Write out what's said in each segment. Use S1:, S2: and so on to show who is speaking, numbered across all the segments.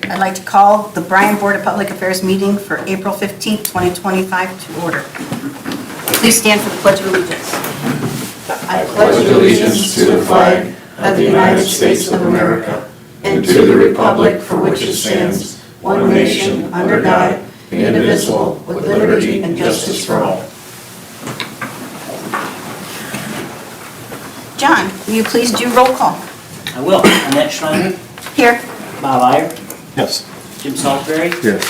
S1: I'd like to call the Bryan Board of Public Affairs meeting for April 15th, 2025 to order. Please stand for the Pledge of Allegiance.
S2: I pledge allegiance to the flag of the United States of America and to the republic for which it stands, one nation, under God, indivisible, with liberty and justice for all.
S1: John, will you please do roll call?
S3: I will. Annette Schreiner,
S1: Here.
S3: Bob Eyre,
S2: Yes.
S3: Jim Salsbury,
S2: Here.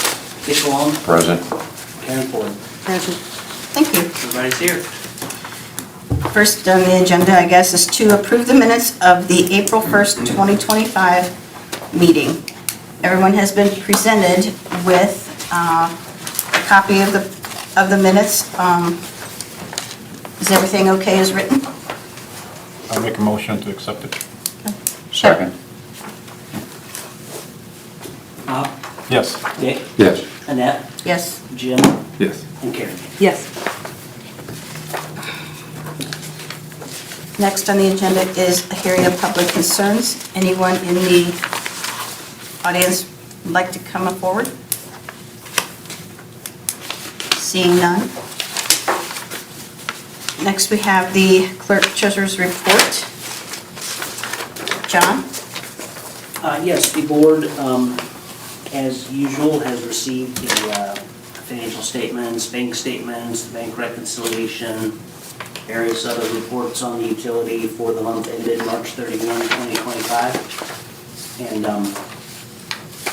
S3: Dick Long,
S2: Present.
S3: Karen Ford.
S1: Present. Thank you.
S3: Everybody's here.
S1: First on the agenda, I guess, is to approve the minutes of the April 1st, 2025 meeting. Everyone has been presented with a copy of the minutes. Is everything okay as written?
S4: I'll make a motion to accept it.
S2: Second.
S3: Bob,
S4: Yes.
S3: Dick,
S2: Yes.
S3: Annette,
S1: Yes.
S3: Jim,
S2: Yes.
S3: and Karen.
S1: Yes. Next on the agenda is a hearing of public concerns. Anyone in the audience would like to come forward? Seeing none. Next, we have the clerk treasurer's report. John?
S3: Yes, the board, as usual, has received the financial statements, bank reconciliation, various other reports on the utility for the month ended March 31, 2025. And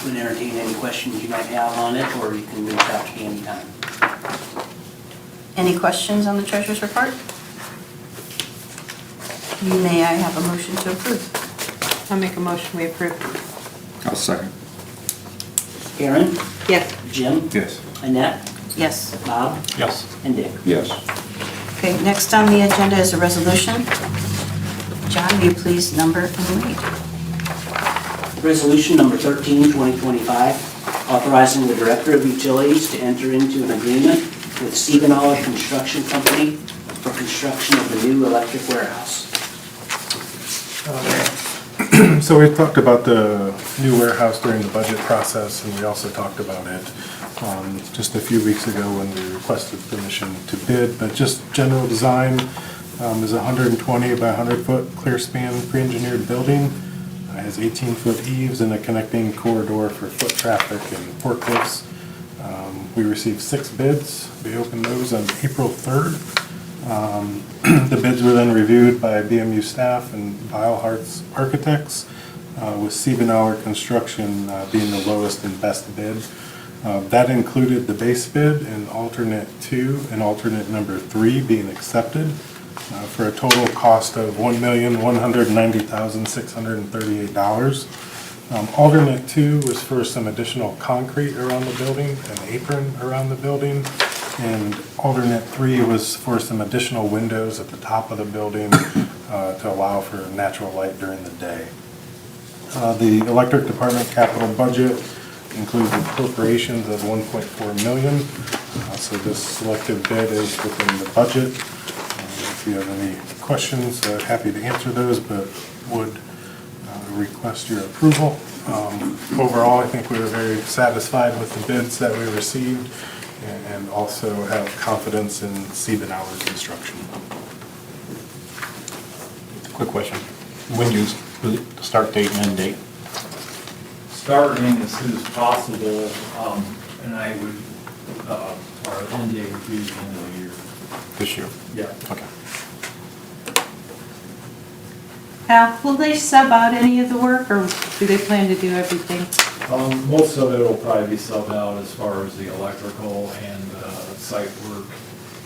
S3: would entertain any questions you might have on it, or you can reach out to me anytime.
S1: Any questions on the treasurer's report? May I have a motion to approve?
S5: I'll make a motion, we approve.
S2: I'll second.
S3: Karen,
S5: Yes.
S3: Jim,
S2: Yes.
S3: Annette,
S1: Yes.
S3: Bob,
S4: Yes.
S3: and Dick.
S2: Yes.
S1: Okay, next on the agenda is a resolution. John, will you please number and read?
S3: Resolution number 13, 2025, authorizing the Director of Utilities to enter into an agreement with Stephen Construction Company for construction of the new electric warehouse.
S4: So we talked about the new warehouse during the budget process, and we also talked about it just a few weeks ago when we requested permission to bid. But just general design is a 120 by 100 foot clear span pre-engineered building. It has 18-foot eaves and a connecting corridor for foot traffic and forklifts. We received 6 bids. We opened those on April 3rd. The bids were then reviewed by BMU staff and Beilhardt's architects, with Siebenauer Construction being the lowest and best bid. That included the base bid and alternate 2 and alternate number 3 being accepted for a total cost of $1,190,638. Alternate 2 was for some additional concrete around the building, an apron around the building, and alternate 3 was for some additional windows at the top of the building to allow for natural light during the day. The electric department capital budget includes appropriations of $1.4 million, so this selective bid is within the budget. If you have any questions, happy to answer those, but would request your approval. Overall, I think we were very satisfied with the bids that we received, and also have confidence in Siebenauer Construction.
S6: Quick question. When do you start date and end date?
S7: Starting as soon as possible, and I would, our end date would be the end of the year.
S6: This year?
S7: Yeah.
S6: Okay.
S5: Will they sub out any of the work, or do they plan to do everything?
S7: Most of it will probably be subbed out as far as the electrical and site work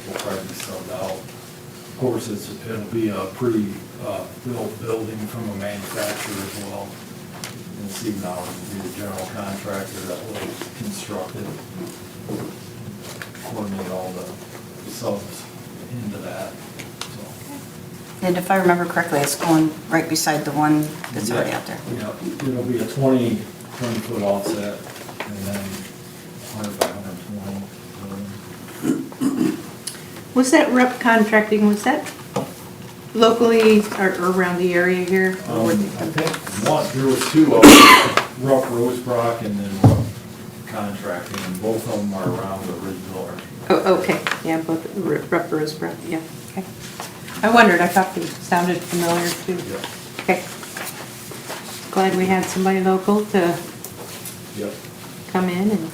S7: will probably be subbed out. Of course, it'll be a pre-built building from a manufacturer as well. And Siebenauer will be the general contractor that will construct it, coordinate all the subs into that. So.
S1: And if I remember correctly, it's going right beside the one that's already out there.
S7: Yeah, it'll be a 20-foot offset and then 100 by 120.
S5: Was that rep contracting, was that locally or around the area here? Or
S7: I think there was 2 of them. Rupp Rosebrock and then Rupp Contracting, and both of them are around the original.
S5: Oh, okay, yeah, both Rutgers, yeah, okay. I wondered, I thought they sounded familiar too.
S7: Yep.
S5: Okay. Glad we had somebody local to
S7: Yep.
S5: come in and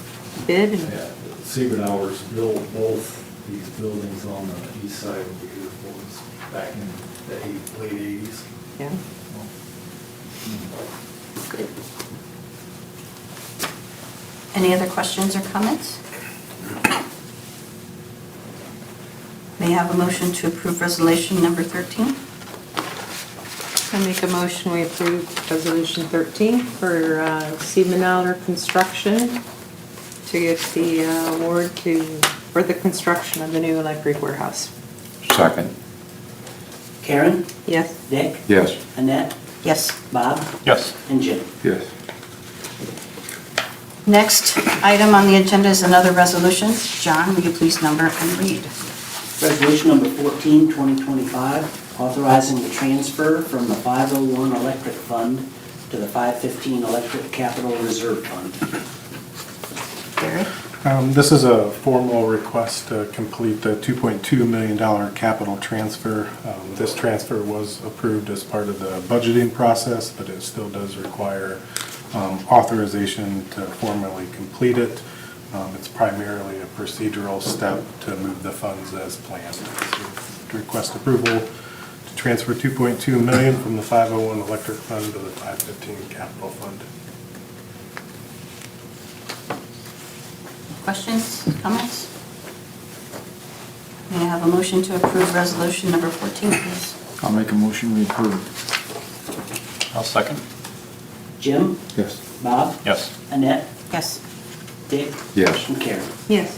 S5: bid and,
S7: Yeah, Siebert-Hours built both these buildings on the east side of the airport back in the late 80s.
S5: yeah.
S1: Good. Any other questions or comments? May I have a motion to approve resolution number 13?
S5: I make a motion, we approve resolution 13 for Siebert Construction to get the award for the construction of the new electric warehouse.
S2: Second.
S3: Karen,
S5: Yes?
S3: Dick,
S2: Yes.
S3: Annette,
S1: Yes.
S3: Bob,
S6: Yes.
S3: and Jim.
S2: Yes.
S1: Next item on the agenda is another resolution. John, will you please number and read?
S3: Resolution number 14, 2025, authorizing the transfer from the 501 Electric Fund to the 515 Electric Capital Reserve Fund.
S1: Gary?
S4: This is a formal request to complete the $2.2 million capital transfer. This transfer was approved as part of the budgeting process, but it still does require authorization to formally complete it. It's primarily a procedural step to move the funds as planned. So, request approval to transfer $2.2 million from the 501 Electric Fund to the 515 Capital Fund.
S1: Questions, comments? May I have a motion to approve resolution number 14, please?
S2: I'll make a motion we approve.
S6: I'll second.
S3: Jim,
S2: Yes.
S3: Bob,
S6: Yes.
S3: Annette,
S1: Yes.
S3: Dick,
S2: Yes.
S3: and Karen.
S5: Yes.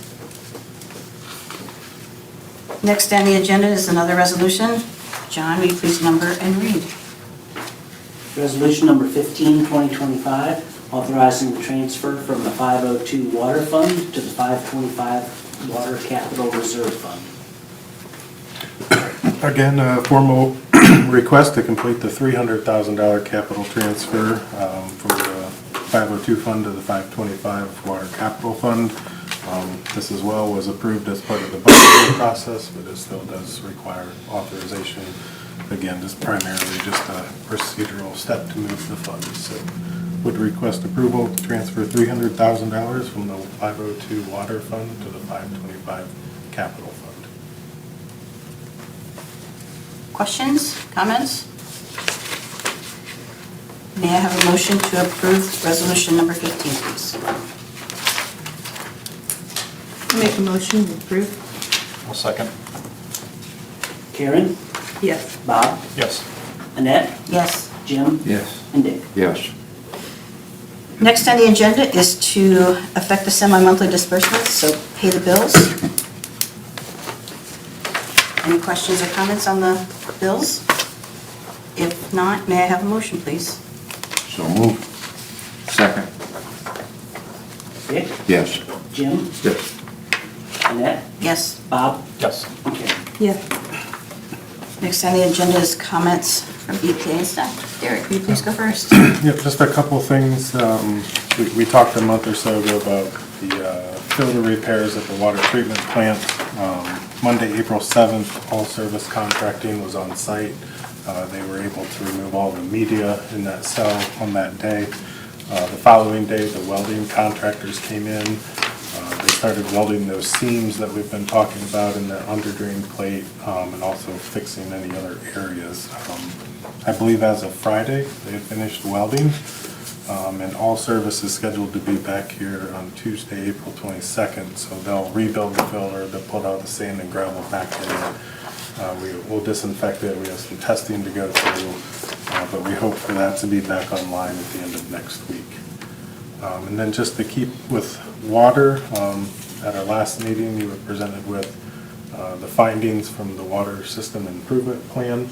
S1: Next on the agenda is another resolution. John, will you please number and read?
S3: Resolution number 15, 2025, authorizing the transfer from the 502 Water Fund to the 525 Water Capital Reserve Fund.
S4: Again, a formal request to complete the $300,000 capital transfer from the 502 fund to the 525 Water Capital Fund. This as well was approved as part of the budgeting process, but it still does require authorization. Again, just primarily just a procedural step to move the funds. So would request approval to transfer $300,000 from the 502 Water Fund to the 525 Capital Fund.
S1: Questions, comments? May I have a motion to approve resolution number 15, please?
S5: I make a motion to approve.
S6: I'll second.
S3: Karen,
S5: Yes.
S3: Bob,
S6: Yes.
S3: Annette,
S1: Yes.
S3: Jim,
S2: Yes.
S3: and Dick.
S2: Yes.
S1: Next on the agenda is to effect the semi-monthly disbursements, so pay the bills. Any questions or comments on the bills? If not, may I have a motion, please?
S2: So moved. Second.
S3: Dick,
S2: Yes.
S3: Jim,
S2: Yes.
S3: Annette,
S1: Yes.
S3: Bob,
S6: Yes.
S3: and Karen.
S5: Yes.
S1: Next on the agenda is comments from EPA and staff. Derek, will you please go first?
S4: Yep, just a couple things. We talked a month or so ago about the filter repairs at the water treatment plant. Monday, April 7th, All Service Contracting was on site. They were able to remove all the media in that cell on that day. The following day, the welding contractors came in. They started welding those seams that we've been talking about in the under-drain plate, and also fixing any other areas. I believe as of Friday, they had finished welding, and All Service is scheduled to be back here on Tuesday, April 22nd, so they'll rebuild the filter, they'll put all the sand and gravel back in it. We'll disinfect it, we have some testing to go through, but we hope for that to be back online at the end of next week. And then just to keep with water, at our last meeting, you were presented with the findings from the water system improvement plan,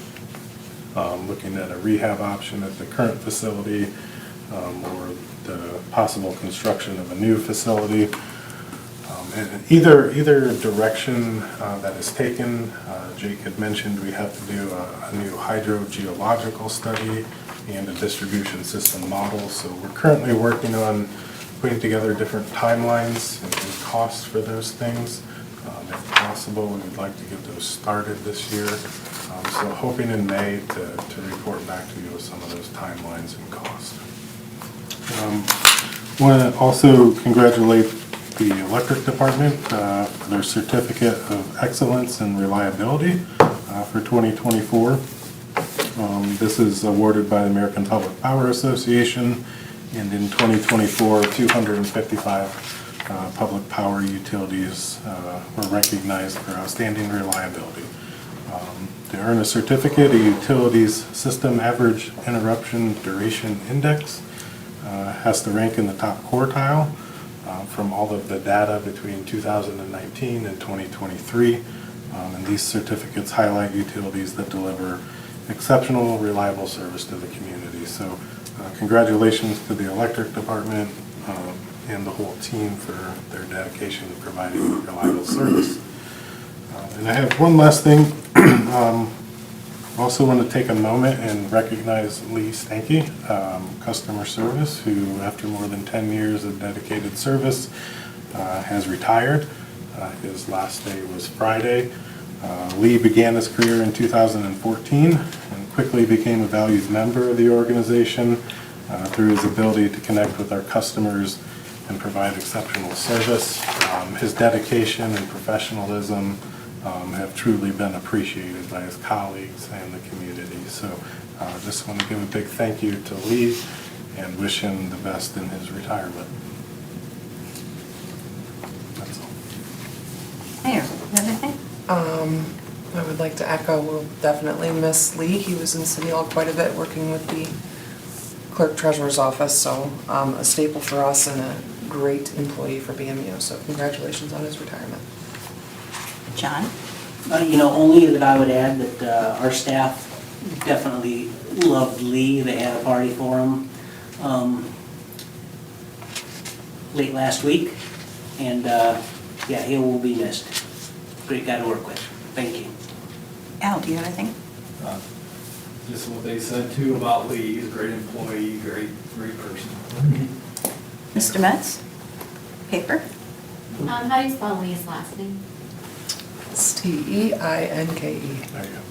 S4: looking at a rehab option at the current facility, or the possible construction of a new facility. And either direction that is taken, Jake had mentioned we have to do a new hydrogeological study and a distribution system model. So we're currently working on putting together different timelines and costs for those things. If possible, we would like to get those started this year. So hoping in May to report back to you with some of those timelines and costs. Want to also congratulate the electric department for their certificate of excellence and reliability for 2024. This is awarded by the American Public Power Association, and in 2024, 255 public power utilities were recognized for outstanding reliability. To earn a certificate, a utilities system average interruption duration index has to rank in the top quartile from all of the data between 2019 and 2023. And these certificates highlight utilities that deliver exceptional, reliable service to the community. So congratulations to the electric department and the whole team for their dedication to providing reliable service. And I have one last thing. Also want to take a moment and recognize Lee Stanky, customer service, who after more than 10 years of dedicated service has retired. His last day was Friday. Lee began his career in 2014 and quickly became a valued member of the organization through his ability to connect with our customers and provide exceptional service. His dedication and professionalism have truly been appreciated by his colleagues and the community. So just want to give a big thank you to Lee and wish him the best in his retirement. That's all.
S1: Mayor, anything?
S8: I would like to echo, we'll definitely miss Lee. He was in City Hall quite a bit working with the clerk treasurer's office, so a staple for us and a great employee for BMU. So congratulations on his retirement.
S1: John?
S3: Only that I would add that our staff definitely loved Lee. They had a party for him late last week, and yeah, he will be missed. Great guy to work with. Thank you.
S1: Al, do you have anything?
S7: Just what they said too about Lee, he's a great employee, great person.
S1: Mr. Metz? Paper?
S2: How do you spell Lee's last name?
S8: Steinke.
S4: There you go.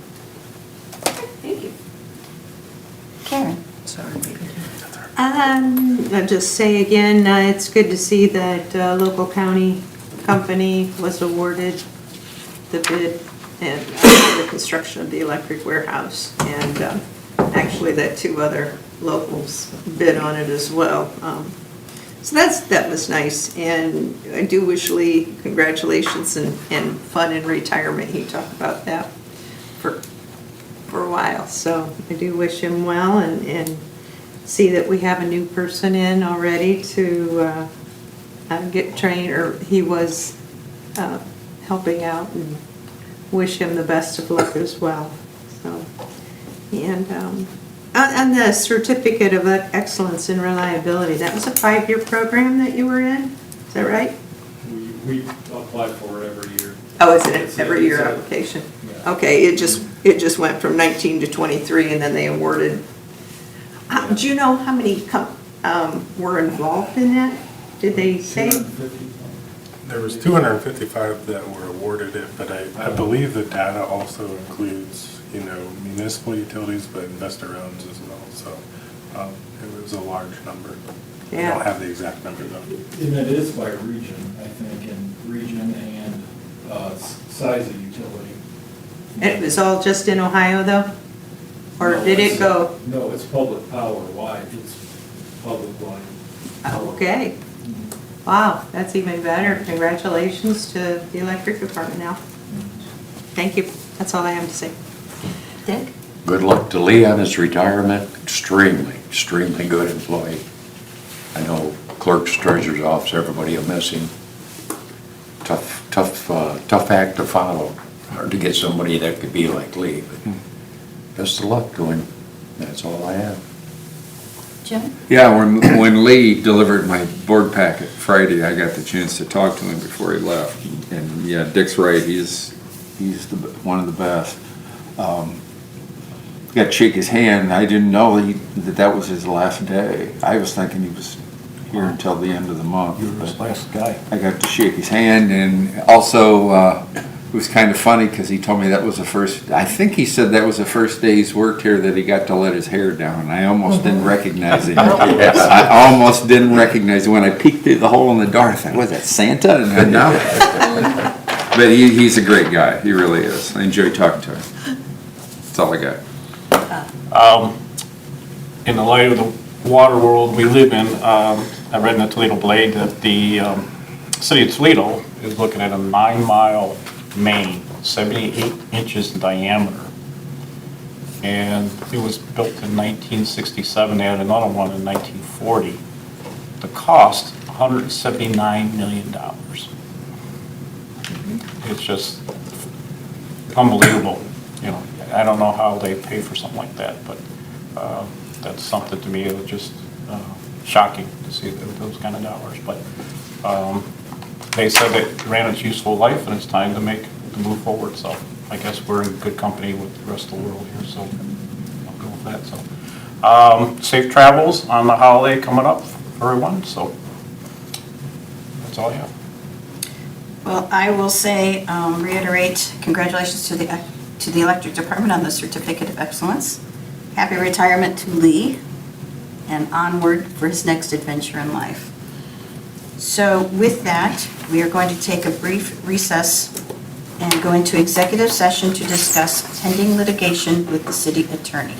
S2: Thank you.
S1: Karen?
S8: Sorry.
S5: I'll just say again, it's good to see that local county company was awarded the bid and the construction of the electric warehouse. And actually that 2 other locals bid on it as well. So that was nice. And I do wish Lee congratulations and fun in retirement. He talked about that for a while. So I do wish him well and see that we have a new person in already to get trained, or he was helping out, and wish him the best of luck as well. So, and on the certificate of excellence and reliability, that was a 5-year program that you were in, is that right?
S7: We apply for it every year.
S5: Oh, is it
S7: It's
S5: an
S7: a-
S5: every year
S7: it's a-
S5: application?
S7: Yeah.
S5: Okay, it just went from 19 to 23, and then they awarded. Do you know how many were involved in that? Did they say?
S7: 250.
S4: There was 255 that were awarded it, but I believe the data also includes, municipal utilities, but investor owns as well. So it was a large number. I
S5: Yeah.
S4: don't have the exact number though.
S7: And it is by region, I think, and region and size of utility.
S5: It was all just in Ohio though? Or
S7: No,
S5: did it
S7: it's-
S5: go?
S7: No, it's public power wide, it's public wide.
S5: Okay. Wow, that's even better. Congratulations to the electric department now. Thank you. That's all I have to say.
S1: Dick?
S9: Good luck to Lee on his retirement. Extremely good employee. I know clerks, treasurer's office, everybody will miss him. Tough act to follow. Hard to get somebody that could be like Lee, but best of luck to him. That's all I have.
S1: Jim?
S10: Yeah, when Lee delivered my board packet Friday, I got the chance to talk to him before he left. And yeah, Dick's right, he's one of the best. Got to shake his hand. I didn't know that was his last day. I was thinking he was here until the end of the month.
S6: You were his
S10: but
S6: last guy.
S10: I got to shake his hand, and also it was kind of funny because he told me that was the first, I think he said that was the first day he's worked here that he got to let his hair down. I almost didn't recognize him. I almost didn't recognize him. When I peeked through the hole in the door, I thought, was that Santa? And I know. But he's a great guy. He really is. I enjoy talking to him. That's all I got.
S6: In the light of the water world we live in, I read in the Toledo Blade that the city of Toledo is looking at a 9-mile main, 78 inches in diameter. And it was built in 1967, they had another one in 1940. The cost, $179 million. It's just unbelievable, you know. I don't know how they pay for something like that, but that's something to me. It was just shocking to see those kind of dollars. But they said it ran its useful life and it's time to move forward. So I guess we're in good company with the rest of the world here. So I'll go with that. So safe travels on the holiday coming up for everyone. So that's all I have.
S1: Well, I will say, reiterate, congratulations to the electric department on the certificate of excellence. Happy retirement to Lee, and onward for his next adventure in life. So with that, we are going to take a brief recess and go into executive session to discuss pending litigation with the city attorney.